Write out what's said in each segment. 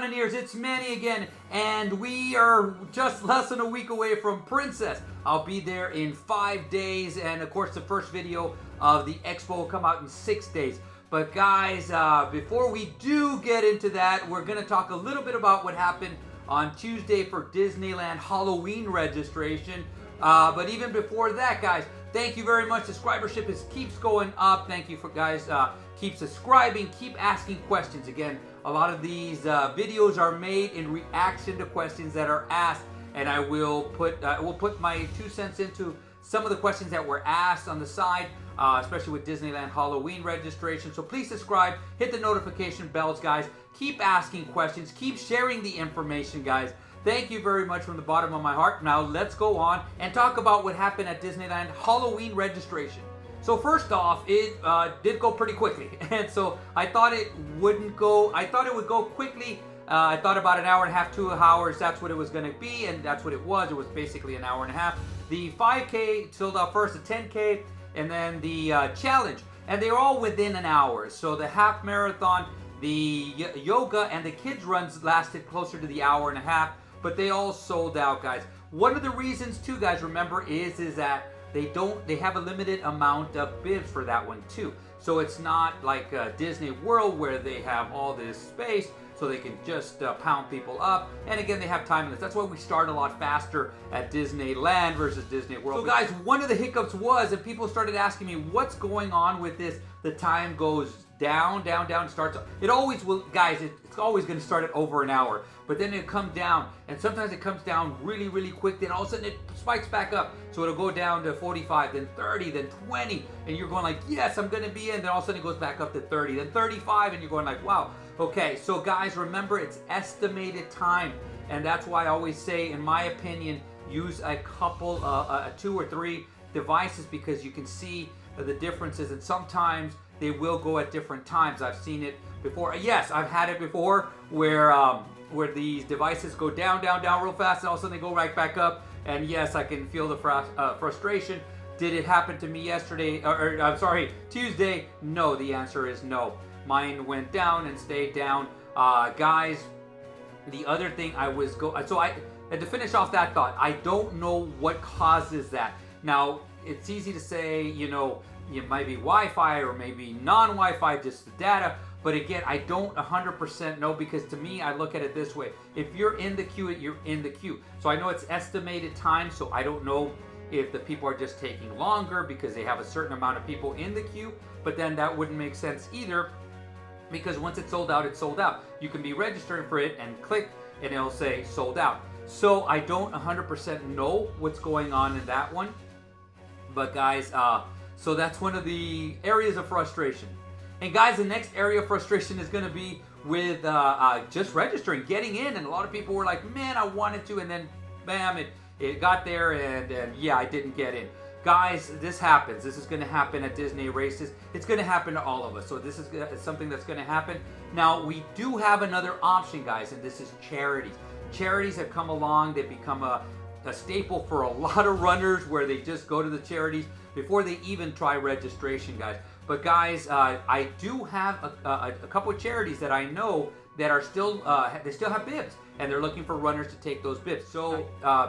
Funnineers, it's Manny again, and we are just less than a week away from Princess. I'll be there in 5 days, and of course the first video of the expo will come out in 6 days. But guys, before we do get into that, we're going to talk a little bit about what happened on Tuesday for Disneyland Halloween registration. But even before that, guys, thank you very much. Subscribership keeps going up. Thank you for guys. Keep subscribing. Keep asking questions. Again, a lot of these videos are made in reaction to questions that are asked, and I will put my 2 cents into some of the questions that were asked on the side, especially with Disneyland Halloween registration. So please subscribe, hit the notification bells, guys. Keep asking questions. Keep sharing the information, guys. Thank you very much from the bottom of my heart. Now let's go on and talk about what happened at Disneyland Halloween registration. So first off, it did go pretty quickly, and so I thought it wouldn't go. I thought it would go quickly. I thought about an hour and a half, 2 hours. That's what it was going to be, and that's what it was. It was basically an hour and a half. The 5K sold out first, the 10K, and then the challenge, and they were all within an hour. So the half marathon, the yoga, and the kids runs lasted closer to the hour and a half, but they all sold out, guys. One of the reasons too, guys, remember, is that they have a limited amount of bibs for that one too. So it's not like Disney World where they have all this space so they can just pound people up. And again, they have time limits. That's why we start a lot faster at Disneyland versus Disney World. So guys, one of the hiccups was, and people started asking me, what's going on with this? The time goes down, down, down, starts. It always will, guys, it's always going to start at over an hour. But then it'll come down, and sometimes it comes down really, really quick. Then all of a sudden it spikes back up. So it'll go down to 45, then 30, then 20. And you're going like, yes, I'm going to be in. Then all of a sudden it goes back up to 30, then 35. And you're going like, wow. Okay, so guys, remember, it's estimated time. And that's why I always say, in my opinion, use a couple, 2 or 3 devices, because you can see the differences. And sometimes they will go at different times. I've seen it before. Yes, I've had it before where these devices go down, down, down real fast, and all of a sudden they go right back up. And yes, I can feel the frustration. Did it happen to me yesterday, or I'm sorry, Tuesday? No, the answer is no. Mine went down and stayed down. Guys, the other thing and to finish off that thought, I don't know what causes that. Now, it's easy to say, you know, it might be Wi-Fi or maybe non-Wi-Fi, just the data. But again, I don't 100% know, because to me, I look at it this way. If you're in the queue, you're in the queue. So I know it's estimated time, so I don't know if the people are just taking longer because they have a certain amount of people in the queue. But then that wouldn't make sense either, because once it's sold out, it's sold out. You can be registering for it and click, and it'll say sold out. So I don't 100% know what's going on in that one. But guys, so that's one of the areas of frustration. And guys, the next area of frustration is going to be with just registering, getting in. And a lot of people were like, man, I wanted to, and then bam, it got there, and yeah, I didn't get in. Guys, this happens. This is going to happen at Disney races. It's going to happen to all of us. So this is something that's going to happen. Now, we do have another option, guys, and this is charities. Charities have come along. They've become a staple for a lot of runners, where they just go to the charities before they even try registration, guys. But guys, I do have a couple of charities that I know that are still they still have bibs, and they're looking for runners to take those bibs. So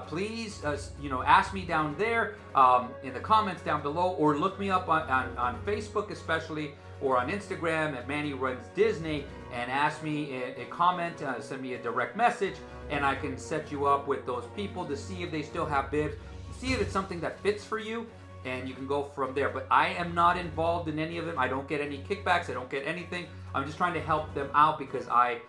please, ask me down there in the comments down below, or look me up on Facebook especially, or on Instagram at Manny Runs Disney, and ask me a comment, send me a direct message, and I can set you up with those people to see if they still have bibs, see if it's something that fits for you. And you can go from there. But I am not involved in any of them. I don't get any kickbacks. I don't get anything. I'm just trying to help them out, because I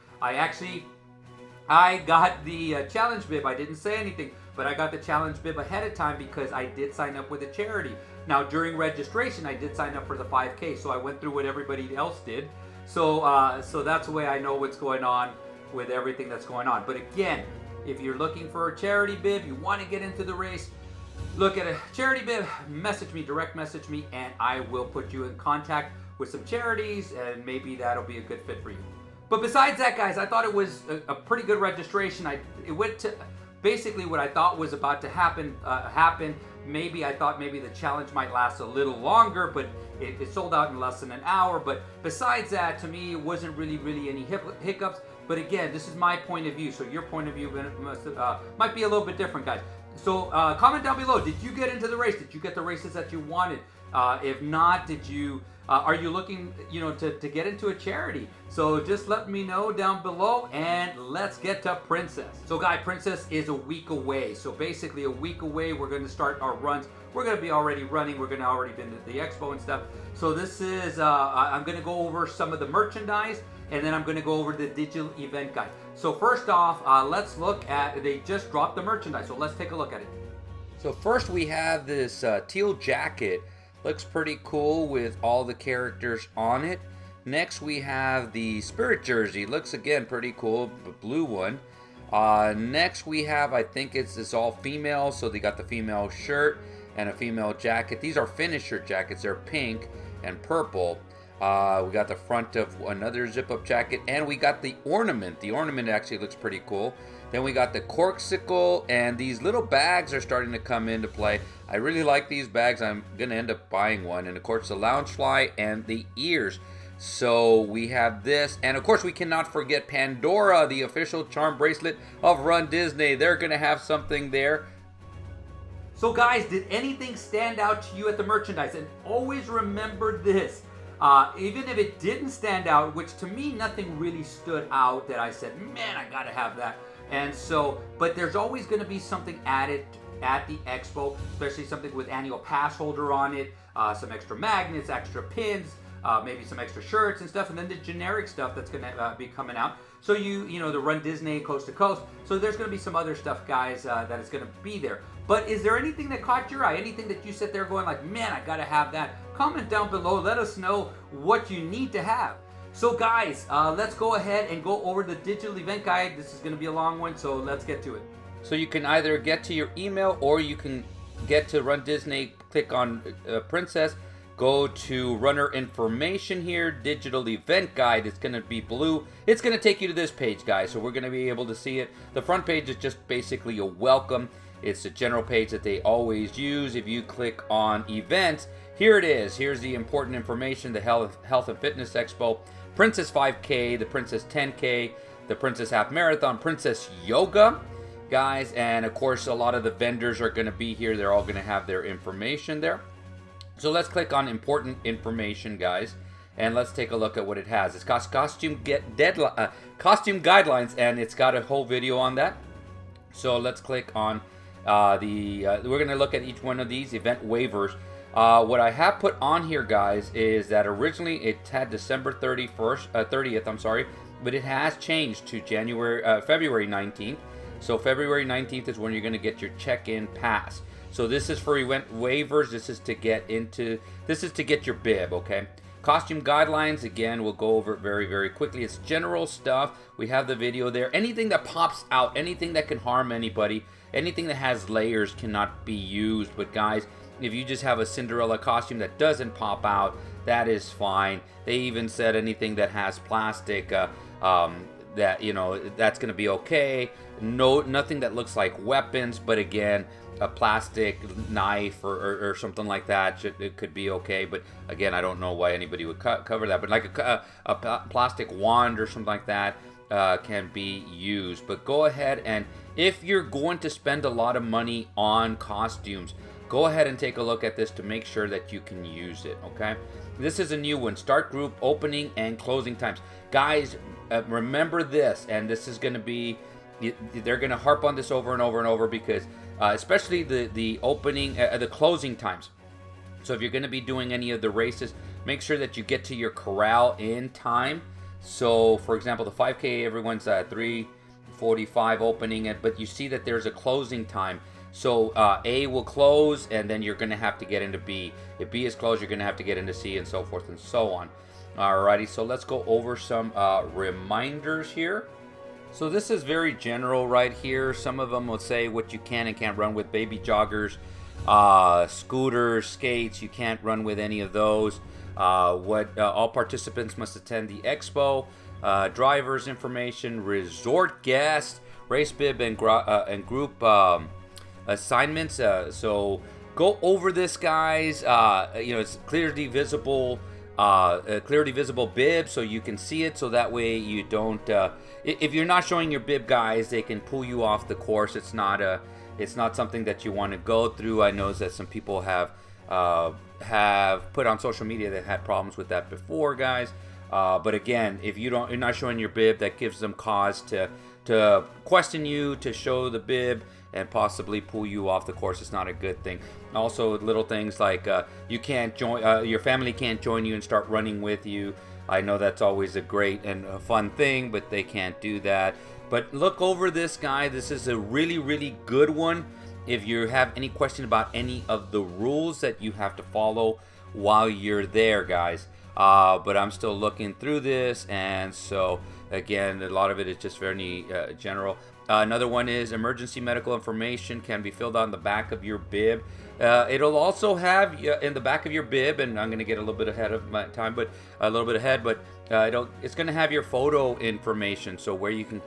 got the challenge bib. I didn't say anything, but I got the challenge bib ahead of time because I did sign up with a charity. Now, during registration, I did sign up for the 5K, so I went through what everybody else did. So so that's the way I know what's going on with everything that's going on. But again, if you're looking for a charity bib, you want to get into the race, look at a charity bib, message me, direct message me, and I will put you in contact with some charities, and maybe that'll be a good fit for you. But besides that, guys, I thought it was a pretty good registration. It went to basically what I thought was about to happen happened. Maybe I thought maybe the challenge might last a little longer, but it sold out in less than an hour. But besides that, to me, it wasn't really any hiccups. But again, this is my point of view, so your point of view might be a little bit different, guys. So comment down below. Did you get into the race? Did you get the races that you wanted? If not, did you? Are you looking, to get into a charity? So just let me know down below, and let's get to Princess. So guys, Princess is a week away. So basically a week away, we're going to start our runs. We're going to be already running. We're going to already been to the expo and stuff. So this is, I'm going to go over some of the merchandise, and then I'm going to go over the digital event guide. So first off, let's look at, they just dropped the merchandise. So let's take a look at it. So first we have this teal jacket. Looks pretty cool with all the characters on it. Next we have the Spirit jersey. Looks again pretty cool, the blue one. Next we have, I think it's all female, so they got the female shirt and a female jacket. These are finisher jackets. They're pink and purple. We got the front of another zip-up jacket, and we got the ornament. The ornament actually looks pretty cool. Then we got the corksicle, and these little bags are starting to come into play. I really like these bags. I'm going to end up buying one. And of course, the loungefly and the ears. So we have this. And of course, we cannot forget Pandora, the official charm bracelet of Run Disney. They're going to have something there. So guys, did anything stand out to you at the merchandise? And always remember this. Even if it didn't stand out, which to me, nothing really stood out that I said, man, I got to have that. And so, but there's always going to be something added at the expo, especially something with annual pass holder on it, some extra magnets, extra pins, maybe some extra shirts and stuff, and then the generic stuff that's going to be coming out. So the Run Disney Coast to Coast. So there's going to be some other stuff, guys, that is going to be there. But is there anything that caught your eye? Anything that you sit there going like, man, I got to have that? Comment down below. Let us know what you need to have. So guys, let's go ahead and go over the digital event guide. This is going to be a long one, so let's get to it. So you can either get to your email, or you can get to Run Disney, click on Princess, go to runner information here, digital event guide. It's going to be blue. It's going to take you to this page, guys, so we're going to be able to see it. The front page is just basically a welcome. It's the general page that they always use. If you click on events, here it is. Here's the important information: the Health and Fitness Expo, Princess 5K, the Princess 10K, the Princess Half Marathon, Princess Yoga, guys, and of course a lot of the vendors are going to be here. They're all going to have their information there. So let's click on important information, guys, and let's take a look at what it has. It's got costume guidelines, and it's got a whole video on that. So let's click on we're going to look at each one of these event waivers. What I have put on here, guys, is that originally it had December 30th, I'm sorry, but it has changed to February 19th. So February 19th is when you're going to get your check-in pass. So this is for event waivers. This is to get your bib, okay? Costume guidelines, again, we'll go over it very, very quickly. It's general stuff. We have the video there. Anything that pops out, anything that can harm anybody, anything that has layers cannot be used. But guys, if you just have a Cinderella costume that doesn't pop out, that is fine. They even said anything that has plastic, that's going to be okay. No, nothing that looks like weapons, but again, a plastic knife or something like that, it could be okay. But again, I don't know why anybody would cover that. But like a plastic wand or something like that can be used. But go ahead, and if you're going to spend a lot of money on costumes, go ahead and take a look at this to make sure that you can use it, okay? This is a new one. Start group opening and closing times. Guys, remember this, and this is going to be, they're going to harp on this over and over and over, because especially the opening, the closing times. So if you're going to be doing any of the races, make sure that you get to your corral in time. So for example, the 5K, everyone's at 3:45 opening it, but you see that there's a closing time. So A will close, and then you're going to have to get into B. If B is closed, you're going to have to get into C, and so forth and so on. Alrighty, so let's go over some reminders here. So this is very general right here. Some of them will say what you can and can't run with: baby joggers, scooters, skates. You can't run with any of those. All participants must attend the expo. Drivers information, resort guests, race bib and group assignments. So go over this, guys. It's clearly visible a clearly visible bib so you can see it, so that way you don't if you're not showing your bib, guys, they can pull you off the course. It's not something that you want to go through. I know that some people have put on social media that had problems with that before, guys. But again, if you're not showing your bib, that gives them cause to question you, to show the bib, and possibly pull you off the course. It's not a good thing. Also, little things like you can't join, your family can't join you and start running with you. I know that's always a great and a fun thing, but they can't do that. But look over this, guy. This is a really, really good one. If you have any question about any of the rules that you have to follow while you're there, guys. But I'm still looking through this, and so again, a lot of it is just very general. Another one is emergency medical information can be filled out in the back of your bib. It'll also have in the back of your bib, and I'm going to get a little bit ahead of my time, but a little bit ahead, but it's going to have your photo information, so where you can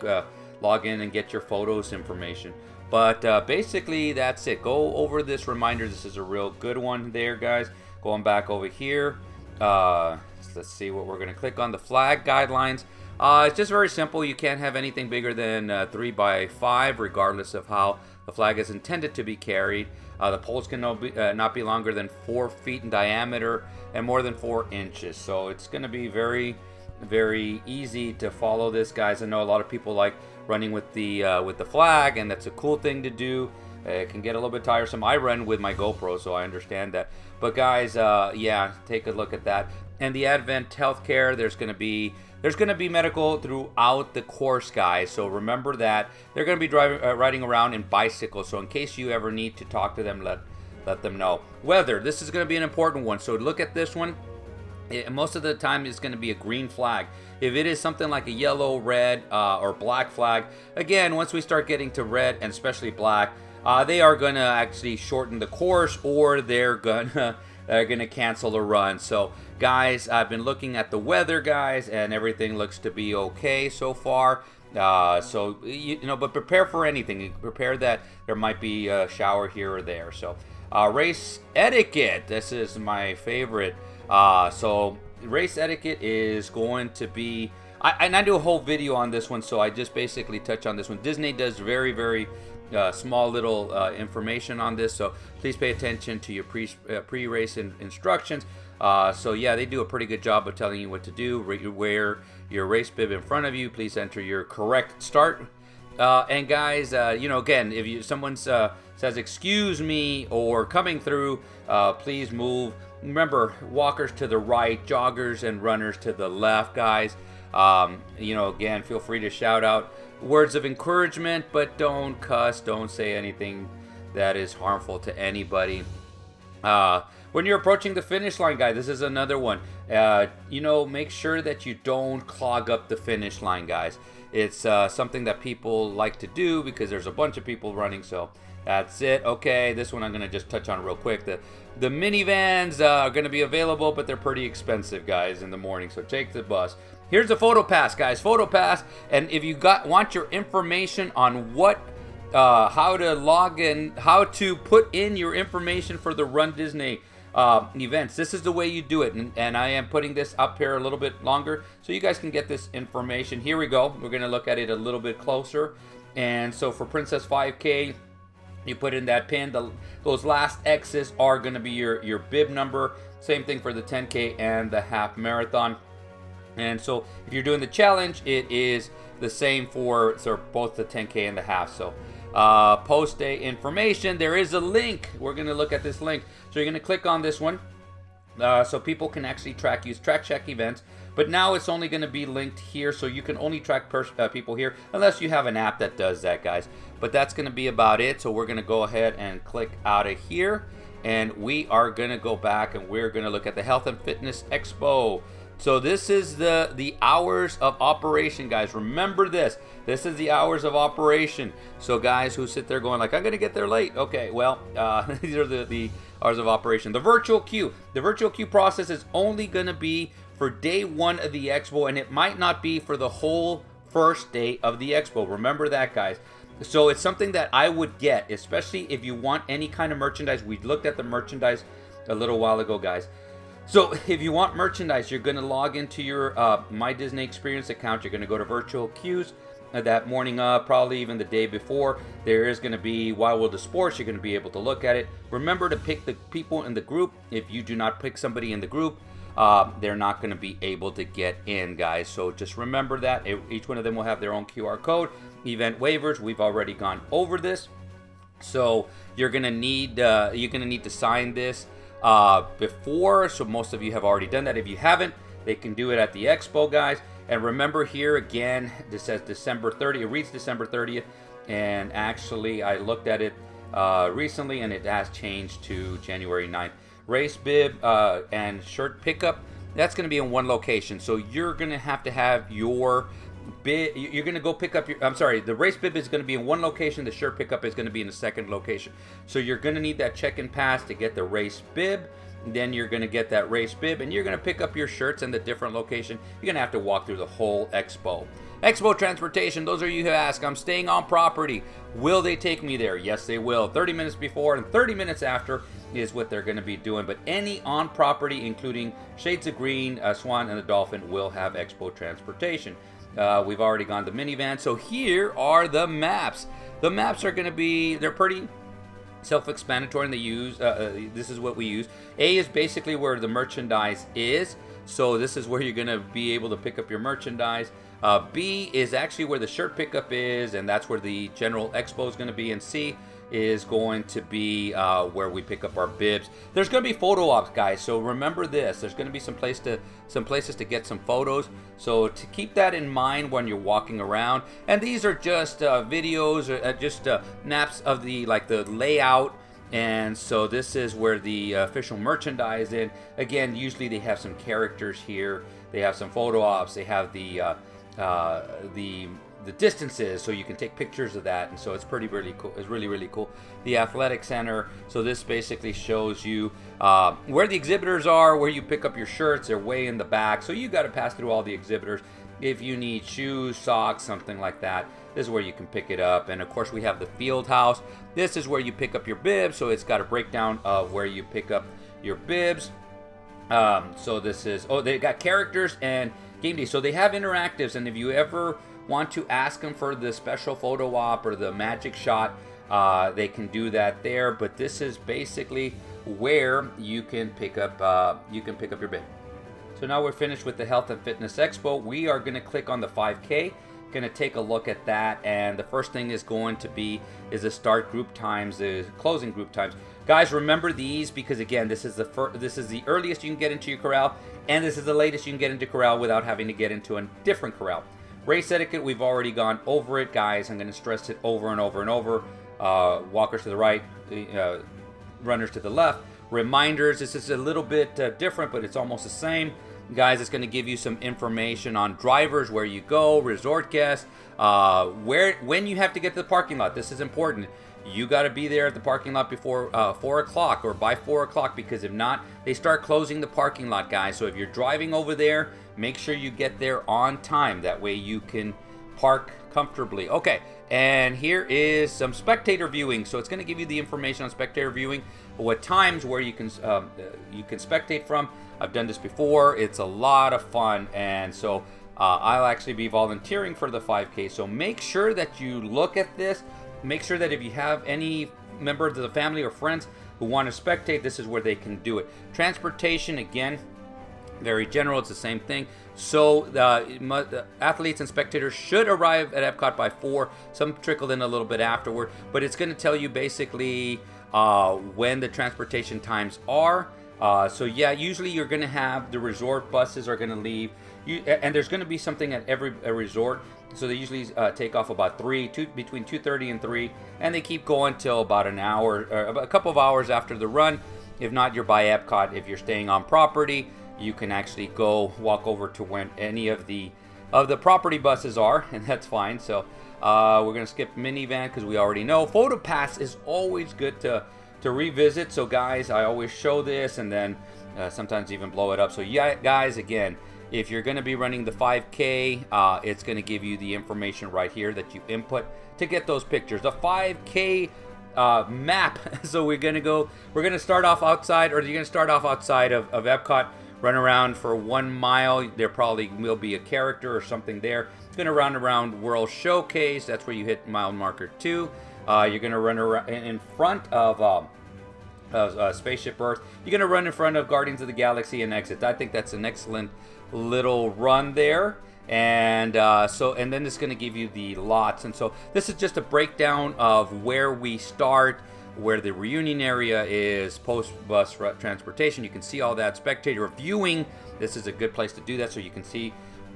log in and get your photos information. But basically, that's it. Go over this reminder. This is a real good one there, guys. Going back over here. Let's see what we're going to click on. The flag guidelines. It's just very simple. You can't have anything bigger than 3 by 5, regardless of how the flag is intended to be carried. The poles can not be longer than 4 feet in diameter and more than 4 inches. So it's going to be very, very easy to follow this, guys. I know a lot of people like running with the flag, and that's a cool thing to do. It can get a little bit tiresome. I run with my GoPro, so I understand that. But guys, yeah, take a look at that. And the Advent Healthcare, there's going to be medical throughout the course, guys. So remember that. They're going to be riding around in bicycles. So in case you ever need to talk to them, let them know. Weather, this is going to be an important one. So look at this one. Most of the time it's going to be a green flag. If it is something like a yellow, red, or black flag, again, once we start getting to red and especially black, they are going to actually shorten the course, or they're gonna cancel the run. So guys, I've been looking at the weather, guys, and everything looks to be okay so far. So you know, but prepare for anything. Prepare that there might be a shower here or there. So race etiquette, this is my favorite. So race etiquette is going to be, and I do a whole video on this one, so I just basically touch on this one. Disney does very, very small little information on this, so please pay attention to your pre-race instructions. So yeah, they do a pretty good job of telling you what to do. Wear your race bib in front of you. Please enter your correct start. And guys, you know, again, if someone says excuse me or coming through, please move. Remember, walkers to the right, joggers and runners to the left, guys. You know, again, feel free to shout out words of encouragement, but don't cuss, don't say anything that is harmful to anybody. When you're approaching the finish line, guys, this is another one. You know, make sure that you don't clog up the finish line, guys. It's something that people like to do because there's a bunch of people running, so that's it. Okay, this one I'm going to just touch on real quick. The minivans are going to be available, but they're pretty expensive, guys, in the morning, so take the bus. Here's the photo pass, guys. Photo pass, and if you want your information on what, how to log in, how to put in your information for the Run Disney events, this is the way you do it. And I am putting this up here a little bit longer so you guys can get this information. Here we go. We're going to look at it a little bit closer. And so for Princess 5K, you put in that pin. Those last X's are going to be your bib number. Same thing for the 10K and the half marathon. And so if you're doing the challenge, it is the same for both the 10K and the half. So post day information, there is a link. We're going to look at this link. So you're going to click on this one so people can actually use track check events. But now it's only going to be linked here, so you can only track people here unless you have an app that does that, guys. But that's going to be about it. So we're going to go ahead and click out of here, and we are going to go back and we're going to look at the Health and Fitness Expo. So this is the hours of operation, guys. Remember this. This is the hours of operation. So guys who sit there going like, I'm going to get there late. Okay, well, these are the hours of operation. The virtual queue. The virtual queue process is only going to be for day 1 of the expo, and it might not be for the whole first day of the expo. Remember that, guys. So it's something that I would get, especially if you want any kind of merchandise. We looked at the merchandise a little while ago, guys. So if you want merchandise, you're going to log into your My Disney Experience account. You're going to go to virtual queues that morning up, probably even the day before. There is going to be Wild World of Sports. You're going to be able to look at it. Remember to pick the people in the group. If you do not pick somebody in the group, they're not going to be able to get in, guys. So just remember that. Each one of them will have their own QR code. Event waivers, we've already gone over this. So you're going to need to sign this before, so most of you have already done that. If you haven't, they can do it at the expo, guys. And remember here again, this says December 30th. It reads December 30th, and actually I looked at it recently, and it has changed to January 9th. Race bib and shirt pickup, that's going to be in one location. So you're going to have your bib. You're going to go pick up your, I'm sorry, the race bib is going to be in one location. The shirt pickup is going to be in the second location. So you're going to need that check-in pass to get the race bib. Then you're going to get that race bib, and you're going to pick up your shirts in the different location. You're going to have to walk through the whole expo. Expo transportation, those are you who ask, I'm staying on property. Will they take me there? Yes, they will. 30 minutes before and 30 minutes after is what they're going to be doing. But any on property, including Shades of Green, Swan, and the Dolphin, will have expo transportation. We've already gone to minivan. So here are the maps. The maps are going to be, they're pretty self-explanatory, and they use, this is what we use. A is basically where the merchandise is. So this is where you're going to be able to pick up your merchandise. B is actually where the shirt pickup is, and that's where the general expo is going to be. And C is going to be where we pick up our bibs. There's going to be photo ops, guys, so remember this. There's going to be some places to get some photos, so to keep that in mind when you're walking around. And these are just videos, just maps of the layout. And so this is where the official merchandise in. Again, usually they have some characters here. They have some photo ops. They have the distances, so you can take pictures of that, and so it's really cool. It's really cool. The athletic center, so this basically shows you where the exhibitors are, where you pick up your shirts. They're way in the back, so you got to pass through all the exhibitors. If you need shoes, socks, something like that, this is where you can pick it up. And of course we have the field house. This is where you pick up your bibs, so it's got a breakdown of where you pick up your bibs. So this is, they got characters and game day, so they have interactives, and if you ever want to ask them for the special photo op or the magic shot, they can do that there. But this is basically where you can pick up your bib. So now we're finished with the Health and Fitness Expo. We are going to click on the 5K. Going to take a look at that, and the first thing is going to be the start group times, the closing group times. Guys, remember these, because again, this is the earliest you can get into your corral, and this is the latest you can get into corral without having to get into a different corral. Race etiquette, we've already gone over it, guys. I'm going to stress it over and over and over. Walkers to the right, runners to the left. Reminders, this is a little bit different, but it's almost the same. Guys, it's going to give you some information on drivers, where you go, resort guests, when you have to get to the parking lot. This is important. You got to be there at the parking lot before 4 o'clock or by 4 o'clock, because if not, they start closing the parking lot, guys. So if you're driving over there, make sure you get there on time. That way you can park comfortably. Okay, and here is some spectator viewing. So it's going to give you the information on spectator viewing, what times, where you can spectate from. I've done this before. It's a lot of fun, and so I'll actually be volunteering for the 5K. So make sure that you look at this. Make sure that if you have any member of the family or friends who want to spectate, this is where they can do it. Transportation, again, very general. It's the same thing. So the athletes and spectators should arrive at Epcot by 4. Some trickle in a little bit afterward, but it's going to tell you basically when the transportation times are. So yeah, usually you're going to have the resort buses are going to leave, and there's going to be something at every resort. So they usually take off about between 2:30 and 3, and they keep going till about an hour, or a couple of hours after the run. If not, you're by Epcot. If you're staying on property, you can actually go walk over to when any of the property buses are, and that's fine. So we're going to skip minivan because we already know. Photo pass is always good to revisit. So guys, I always show this and then sometimes even blow it up. So yeah, guys, again, if you're going to be running the 5K, it's going to give you the information right here that you input to get those pictures. The 5K map. So we're gonna start off outside, or you're gonna start off outside of Epcot, run around for 1 mile. There probably will be a character or something there. It's gonna run around World Showcase. That's where you hit mile marker 2. You're gonna run around in front of Spaceship Earth. You're gonna run in front of Guardians of the Galaxy and exit. I think that's an excellent little run there. And and then it's going to give you the lots. And so this is just a breakdown of where we start, where the reunion area is, post-bus transportation. You can see all that. Spectator viewing, this is a good place to do that, so you can see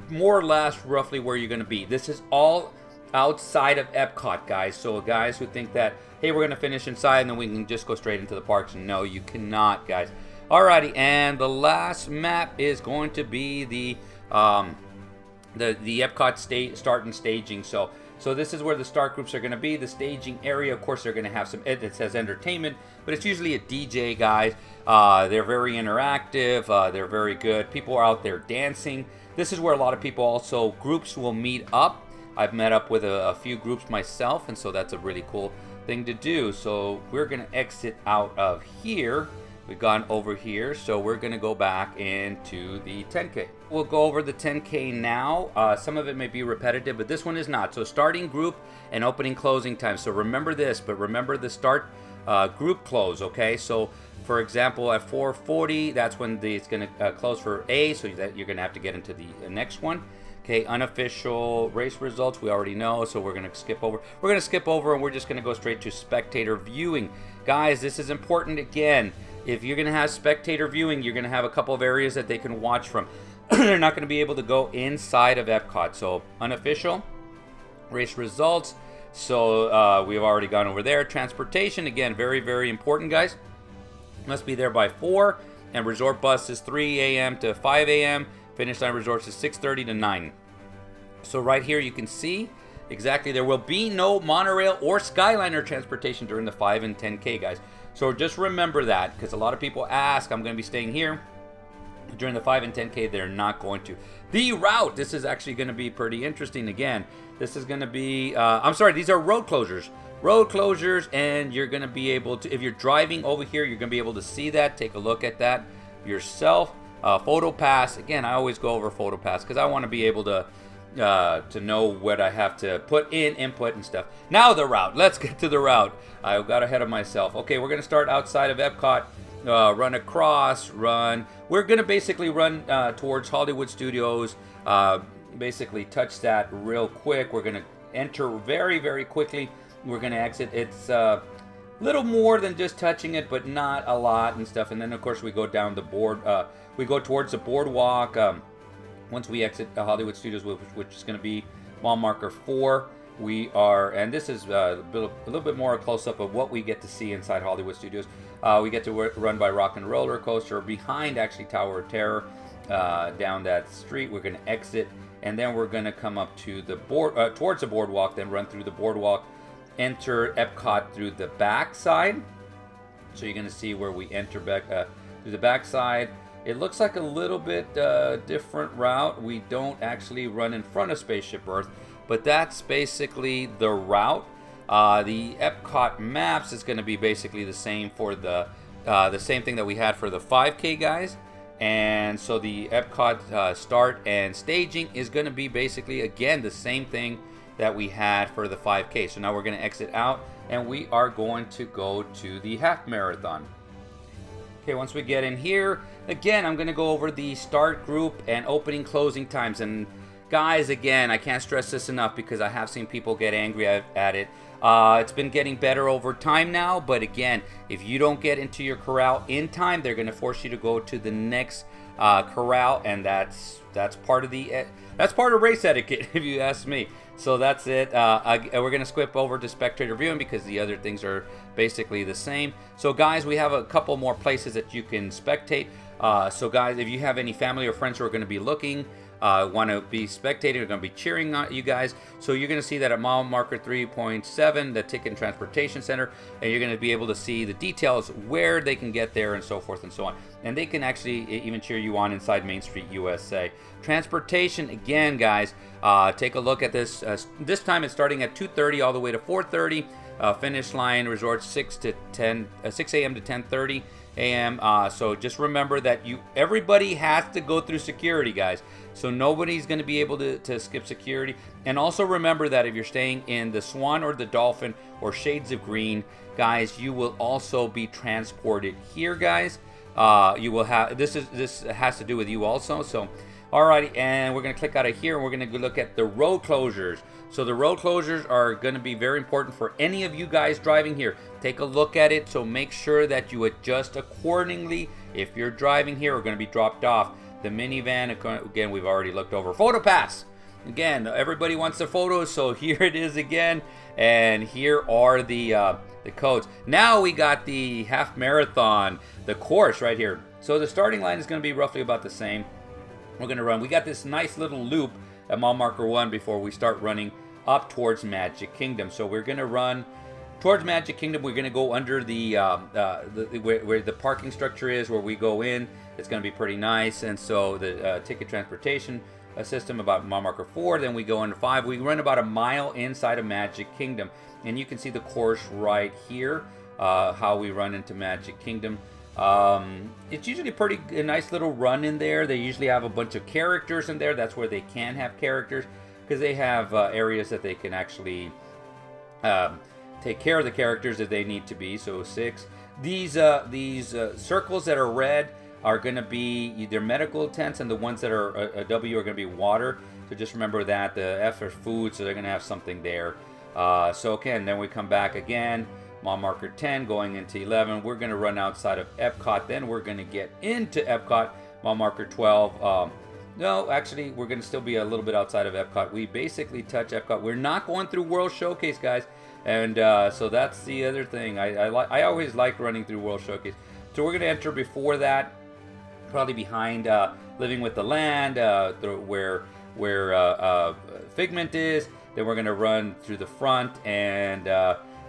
more or less roughly where you're going to be. This is all outside of Epcot, guys. So guys who think that, hey, we're going to finish inside and then we can just go straight into the parks, no, you cannot, guys. Alrighty, and the last map is going to be the Epcot start and staging. So this is where the start groups are going to be. The staging area, of course, they're going to have some, it says entertainment, but it's usually a DJ, guys. They're very interactive. They're very good. People are out there dancing. This is where a lot of people also, groups will meet up. I've met up with a few groups myself, and so that's a really cool thing to do. So we're going to exit out of here. We've gone over here, so we're going to go back into the 10K. We'll go over the 10K now. Some of it may be repetitive, but this one is not. So starting group and opening closing time. So remember this, but remember the start group close, okay? So for example, at 4:40, that's when it's going to close for A, so that you're going to have to get into the next one. Okay, unofficial race results, we already know, so we're going to skip over. We're going to skip over, and we're just going to go straight to spectator viewing. Guys, this is important again. If you're going to have spectator viewing, you're going to have a couple of areas that they can watch from. They're not going to be able to go inside of Epcot. So unofficial race results. So we've already gone over there. Transportation, again, very, very important, guys. Must be there by 4. And resort bus is 3 a.m. to 5 a.m. Finish line resorts is 6:30 to 9. So right here you can see exactly there will be no monorail or Skyliner transportation during the 5 and 10K, guys. So just remember that, because a lot of people ask, I'm going to be staying here. During the 5 and 10K, they're not going to. The route, this is actually going to be pretty interesting again. This is going to be, I'm sorry, these are road closures. Road closures, and you're going to be able to, if you're driving over here, you're going to be able to see that. Take a look at that yourself. Photo pass, again, I always go over photo pass because I want to be able to know what I have to put in, input and stuff. Now the route, let's get to the route. I got ahead of myself. Okay, we're going to start outside of Epcot, run across, run. We're going to basically run towards Hollywood Studios, basically touch that real quick. We're going to enter very, very quickly. We're going to exit. It's little more than just touching it, but not a lot and stuff. And then, of course, we go down the board. We go towards the boardwalk. Once we exit Hollywood Studios, which is going to be mile marker 4, we are, and this is a little bit more a close-up of what we get to see inside Hollywood Studios. We get to run by Rock and Roller Coaster, behind actually Tower of Terror, down that street. We're going to exit, and then we're going to come up to the towards the boardwalk, then run through the boardwalk, enter Epcot through the back side. So you're going to see where we enter back through the back side. It looks like a little bit different route. We don't actually run in front of Spaceship Earth, but that's basically the route. The Epcot maps is going to be basically the same for the same thing that we had for the 5K, guys. And so the Epcot start and staging is going to be basically, again, the same thing that we had for the 5K. So now we're going to exit out, and we are going to go to the half marathon. Okay, once we get in here, again, I'm going to go over the start group and opening closing times. And guys, again, I can't stress this enough because I have seen people get angry at it. It's been getting better over time now, but again, if you don't get into your corral in time, they're going to force you to go to the next corral, and that's part of race etiquette, if you ask me. So that's it. We're going to skip over to spectator viewing because the other things are basically the same. So guys, we have a couple more places that you can spectate. So guys, if you have any family or friends who are going to be looking want to be spectating, are going to be cheering on you guys. So you're going to see that at mile marker 3.7, the Ticket and Transportation Center, and you're going to be able to see the details where they can get there and so forth and so on. And they can actually even cheer you on inside Main Street USA. Transportation, again, guys, take a look at this. This time it's starting at 2:30 all the way to 4:30. Finish line resort 6 a.m. to 10:30 a.m. So just remember that everybody has to go through security, guys. So nobody's going to be able to skip security. And also remember that if you're staying in the Swan or the Dolphin or Shades of Green, guys, you will also be transported here, guys. You will have this has to do with you also. So alrighty, and we're going to click out of here and we're going to look at the road closures. So the road closures are going to be very important for any of you guys driving here. Take a look at it, so make sure that you adjust accordingly. If you're driving here, we're going to be dropped off. The minivan, again, we've already looked over. Photo pass. Again, everybody wants the photos, so here it is again. And here are the codes. Now we got the half marathon, the course right here. So the starting line is going to be roughly about the same. We're going to run. We got this nice little loop at mile marker 1 before we start running up towards Magic Kingdom. So we're going to run towards Magic Kingdom. We're going to go under where the parking structure is, where we go in. It's going to be pretty nice. And so the ticket transportation system about mile marker 4. Then we go into 5. We run about a mile inside of Magic Kingdom, and you can see the course right here. How we run into Magic Kingdom. It's usually a nice little run in there. They usually have a bunch of characters in there. That's where they can have characters, because they have areas that they can actually take care of the characters if they need to be. So 6. These circles that are red are going to be either medical tents, and the ones that are a W are going to be water. So just remember that. The F are food, so they're going to have something there. So again, then we come back again. Mile marker 10 going into 11. We're going to run outside of Epcot. Then we're going to get into Epcot. Mile marker 12. No, actually, we're going to still be a little bit outside of Epcot. We basically touch Epcot. We're not going through World Showcase, guys. And so that's the other thing. I always like running through World Showcase. So we're going to enter before that, probably behind Living with the Land, where Figment is. Then we're going to run through the front, and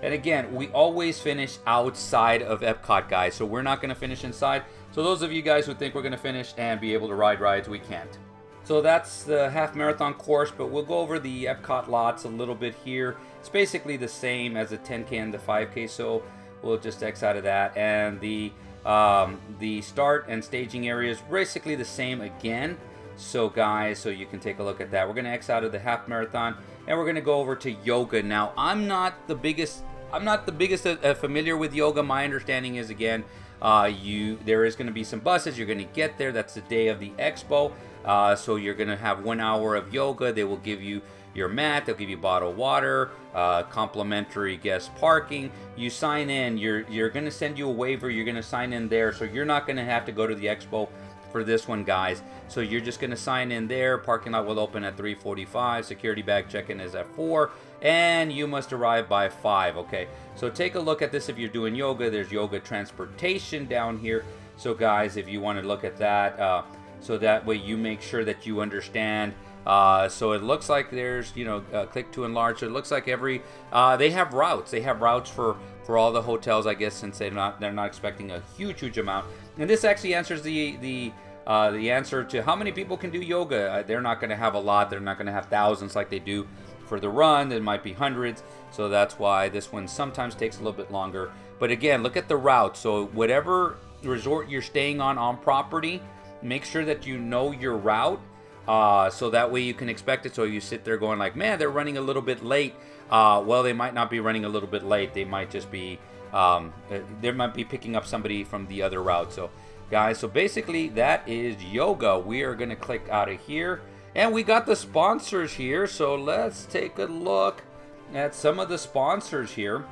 again, we always finish outside of Epcot, guys. So we're not going to finish inside. So those of you guys who think we're going to finish and be able to ride rides, we can't. So that's the half marathon course, but we'll go over the Epcot lots a little bit here. It's basically the same as the 10K and the 5K, so we'll just X out of that. And the start and staging area is basically the same again. So guys, so you can take a look at that. We're going to X out of the half marathon, and we're going to go over to yoga. Now, I'm not the biggest familiar with yoga. My understanding is, again, there is going to be some buses. You're going to get there. That's the day of the expo. So you're going to have 1 hour of yoga. They will give you your mat. They'll give you bottled water, complimentary guest parking. You sign in. You're going to send you a waiver. You're going to sign in there. So you're not going to have to go to the expo for this one, guys. So you're just going to sign in there. Parking lot will open at 3:45. Security bag check-in is at 4. And you must arrive by 5. Okay, so take a look at this if you're doing yoga. There's yoga transportation down here. So guys, if you want to look at that, so that way you make sure that you understand. So it looks like there's, click to enlarge. So it looks like they have routes. They have routes for all the hotels, I guess, since they're not expecting a huge amount. And this actually answers the answer to how many people can do yoga. They're not going to have a lot. They're not going to have thousands like they do for the run. There might be hundreds. So that's why this one sometimes takes a little bit longer. But again, look at the route. So whatever resort you're staying on property, make sure that you know your route. So that way you can expect it. So you sit there going like, man, they're running a little bit late. Well, they might not be running a little bit late. They might just be, they might be picking up somebody from the other route. So guys, so basically that is yoga. We are going to click out of here, and we got the sponsors here. So let's take a look at some of the sponsors here.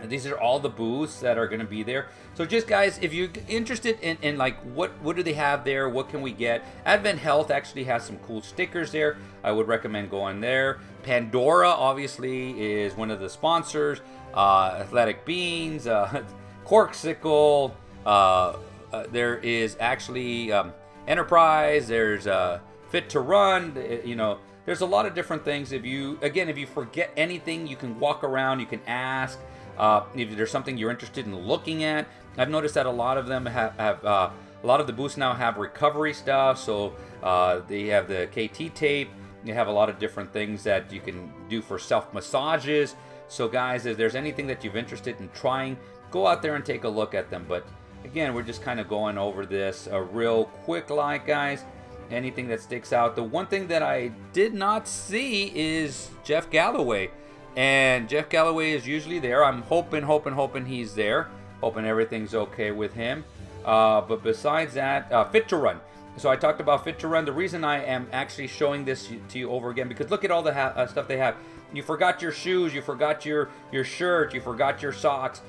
These are all the booths that are going to be there. So just guys, if you're interested in like what do they have there, what can we get? Advent Health actually has some cool stickers there. I would recommend going there. Pandora obviously is one of the sponsors. Athletic Beans, Corksicle. There is actually Enterprise. There's fit to run. You know, there's a lot of different things. If you forget anything, you can walk around, you can ask. If there's something you're interested in looking at, I've noticed that a lot of them have a lot of the booths now have recovery stuff. So they have the KT tape. You have a lot of different things that you can do for self massages. So guys, if there's anything that you're interested in trying, go out there and take a look at them. But again, we're just kind of going over this real quick, like, guys. Anything that sticks out. The one thing that I did not see is Jeff Galloway. And Jeff Galloway is usually there. I'm hoping he's there. Hoping everything's okay with him. But besides that, Fit to Run. So I talked about Fit to Run. The reason I am actually showing this to you over again, because look at all the stuff they have. You forgot your shoes, you forgot your shirt, you forgot your socks.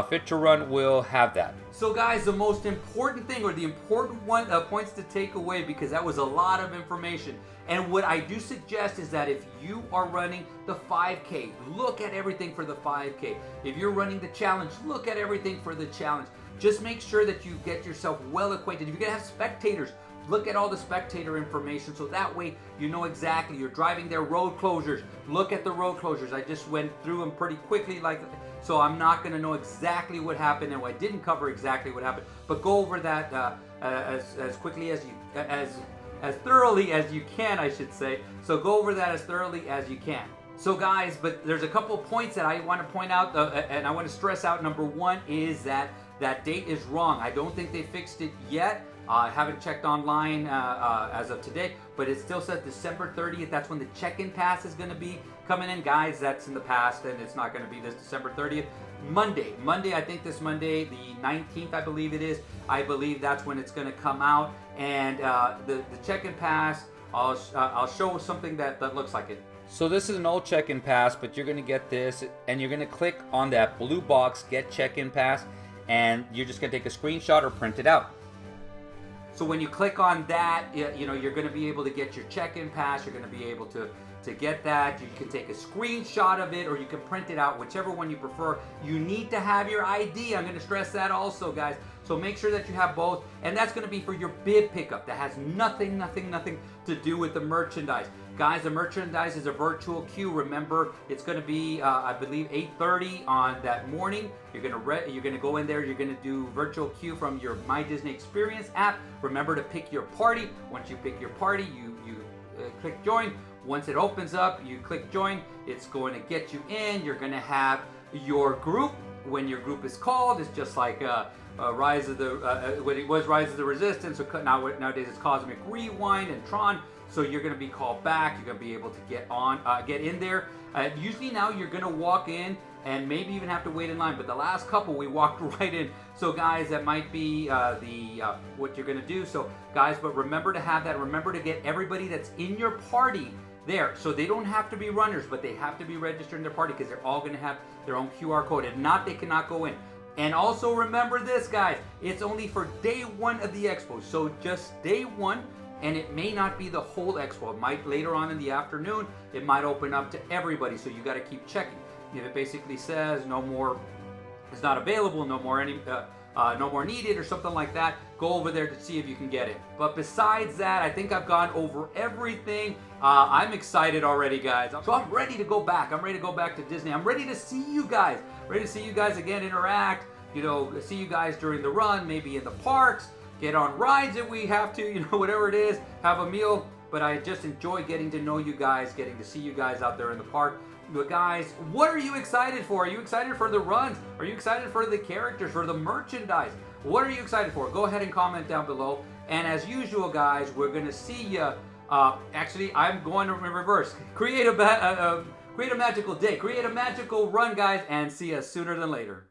Fit to Run will have that. So guys, the most important thing, or the important points to take away, because that was a lot of information. And what I do suggest is that if you are running the 5K, look at everything for the 5K. If you're running the challenge, look at everything for the challenge. Just make sure that you get yourself well acquainted. If you're gonna have spectators, look at all the spectator information, so that way you know exactly. You're driving their road closures. Look at the road closures. I just went through them pretty quickly, so I'm not going to know exactly what happened, and I didn't cover exactly what happened. But go over that as quickly as as thoroughly as you can, I should say. So go over that as thoroughly as you can. So guys, but there's a couple points that I want to point out, and I want to stress out. Number one is that date is wrong. I don't think they fixed it yet. I haven't checked online as of today, but it still says December 30th. That's when the check-in pass is going to be coming in. Guys, that's in the past, and it's not going to be this December 30th. Monday, I think this Monday, the 19th, I believe it is. I believe that's when it's going to come out. And the check-in pass, I'll show something that looks like it. So this is an old check-in pass, but you're going to get this, and you're going to click on that blue box, Get Check-in Pass, and you're just going to take a screenshot or print it out. So when you click on that, you're going to be able to get your check-in pass. You're going to be able to get that. You can take a screenshot of it, or you can print it out, whichever one you prefer. You need to have your ID. I'm going to stress that also, guys. So make sure that you have both, and that's going to be for your bib pickup. That has nothing to do with the merchandise. Guys, the merchandise is a virtual queue. Remember, it's going to be, I believe, 8:30 on that morning. You're going to go in there. You're going to do virtual queue from your My Disney Experience app. Remember to pick your party. Once you pick your party, you click join. Once it opens up, you click join. It's going to get you in. You're going to have your group. When your group is called, it's just like Rise of the when it was Rise of the Resistance. So nowadays it's Cosmic Rewind and Tron. So you're going to be called back. You're going to be able to get in there. Usually now you're going to walk in and maybe even have to wait in line. But the last couple we walked right in. So guys, that might be what you're going to do. So guys, but remember to have that. Remember to get everybody that's in your party there. So they don't have to be runners, but they have to be registered in their party, because they're all going to have their own QR code. If not, they cannot go in. And also remember this, guys. It's only for day one of the expo. So just day one. And it may not be the whole expo. It might later on in the afternoon, it might open up to everybody. So you got to keep checking. If it basically says no more, it's not available, no more needed, or something like that, go over there to see if you can get it. But besides that, I think I've gone over everything. I'm excited already, guys. So I'm ready to go back. I'm ready to go back to Disney. I'm ready to see you guys. Ready to see you guys again, interact. See you guys during the run, maybe in the parks. Get on rides if we have to, whatever it is, have a meal. But I just enjoy getting to know you guys, getting to see you guys out there in the park. But guys, what are you excited for? Are you excited for the runs? Are you excited for the characters, for the merchandise? What are you excited for? Go ahead and comment down below. And as usual, guys, we're going to see you. Actually, I'm going to reverse. Create a magical day. Create a magical run, guys, and see you sooner than later.